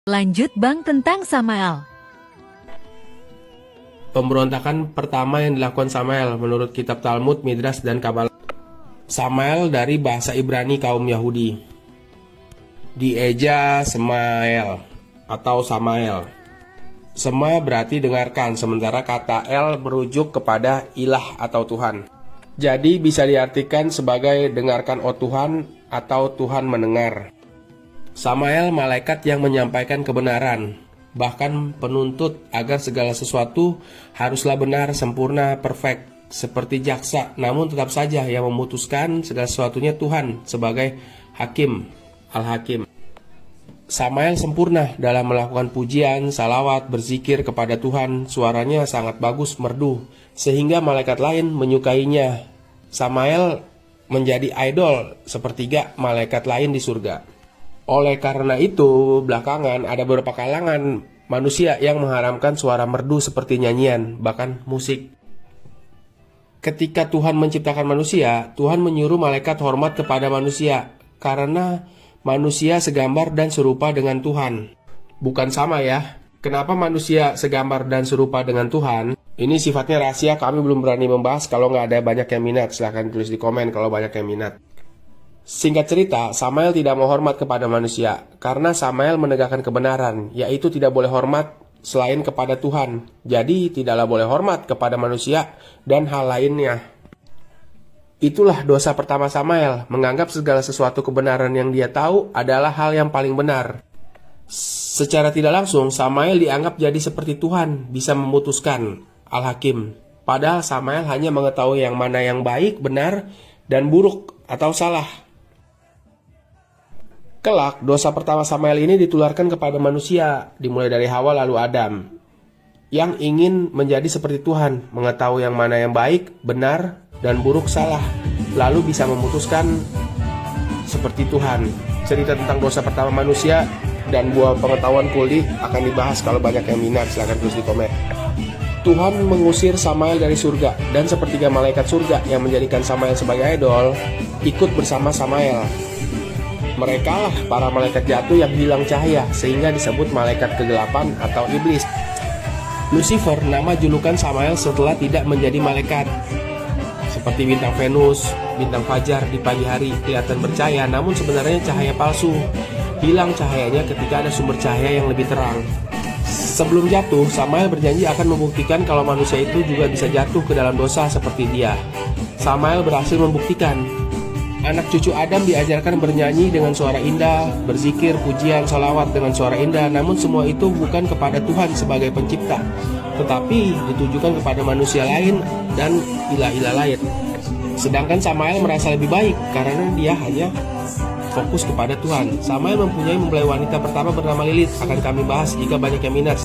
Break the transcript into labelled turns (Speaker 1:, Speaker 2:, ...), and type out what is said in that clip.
Speaker 1: Lanjut Bang tentang Samael.
Speaker 2: Pemberontakan pertama yang dilakukan Samael menurut kitab Talmud, Midrash, dan Kabalah. Samael dari bahasa Ibrani kaum Yahudi. Dieja Semael atau Samael. Sema berarti dengarkan, sementara kata El merujuk kepada ilah atau Tuhan. Jadi bisa diartikan sebagai dengarkan oh Tuhan atau Tuhan mendengar. Samael malaikat yang menyampaikan kebenaran, bahkan penuntut agar segala sesuatu haruslah benar, sempurna, perfect, seperti jaksa. Namun tetap saja yang memutuskan segala sesuatunya Tuhan sebagai hakim, al-hakim. Samael sempurna dalam melakukan pujian, salawat, berzikir kepada Tuhan. Suaranya sangat bagus, merdu, sehingga malaikat lain menyukainya. Samael menjadi idol sepertiga malaikat lain di surga. Oleh karena itu, belakangan ada beberapa kalangan manusia yang mengharamkan suara merdu seperti nyanyian, bahkan musik. Ketika Tuhan menciptakan manusia, Tuhan menyuruh malaikat hormat kepada manusia, karena manusia segambar dan serupa dengan Tuhan. Bukan sama ya. Kenapa manusia segambar dan serupa dengan Tuhan? Ini sifatnya rahasia, kami belum berani membahas. Kalau nggak ada banyak yang minat, silahkan tulis di komen kalau banyak yang minat. Singkat cerita, Samael tidak mau hormat kepada manusia, karena Samael menegakkan kebenaran, yaitu tidak boleh hormat selain kepada Tuhan. Jadi tidaklah boleh hormat kepada manusia dan hal lainnya. Itulah dosa pertama Samael, menganggap segala sesuatu kebenaran yang dia tahu adalah hal yang paling benar. Secara tidak langsung, Samael dianggap jadi seperti Tuhan, bisa memutuskan, al-hakim. Padahal Samael hanya mengetahui yang mana yang baik, benar, dan buruk atau salah. Kelak, dosa pertama Samael ini ditularkan kepada manusia, dimulai dari Hawa lalu Adam, yang ingin menjadi seperti Tuhan, mengetahui yang mana yang baik, benar, dan buruk salah, lalu bisa memutuskan seperti Tuhan. Cerita tentang dosa pertama manusia dan buah pengetahuan kuli akan dibahas kalau banyak yang minat, silahkan tulis di komen. Tuhan mengusir Samael dari surga, dan sepertiga malaikat surga yang menjadikan Samael sebagai idol, ikut bersama Samael. Mereka lah para malaikat jatuh yang hilang cahaya, sehingga disebut malaikat kegelapan atau iblis. Lucifer, nama julukan Samael setelah tidak menjadi malaikat. Seperti bintang Venus, bintang fajar di pagi hari kelihatan bercahaya, namun sebenarnya cahaya palsu. Hilang cahayanya ketika ada sumber cahaya yang lebih terang. Sebelum jatuh, Samael berjanji akan membuktikan kalau manusia itu juga bisa jatuh ke dalam dosa seperti dia. Samael berhasil membuktikan. Anak cucu Adam diajarkan bernyanyi dengan suara indah, berzikir, pujian, salawat dengan suara indah. Namun semua itu bukan kepada Tuhan sebagai pencipta, tetapi ditujukan kepada manusia lain dan ilah-ilah lain. Sedangkan Samael merasa lebih baik karena dia hanya fokus kepada Tuhan. Samael mempunyai mempelai wanita pertama bernama Lilith. Akan kami bahas jika banyak yang minat.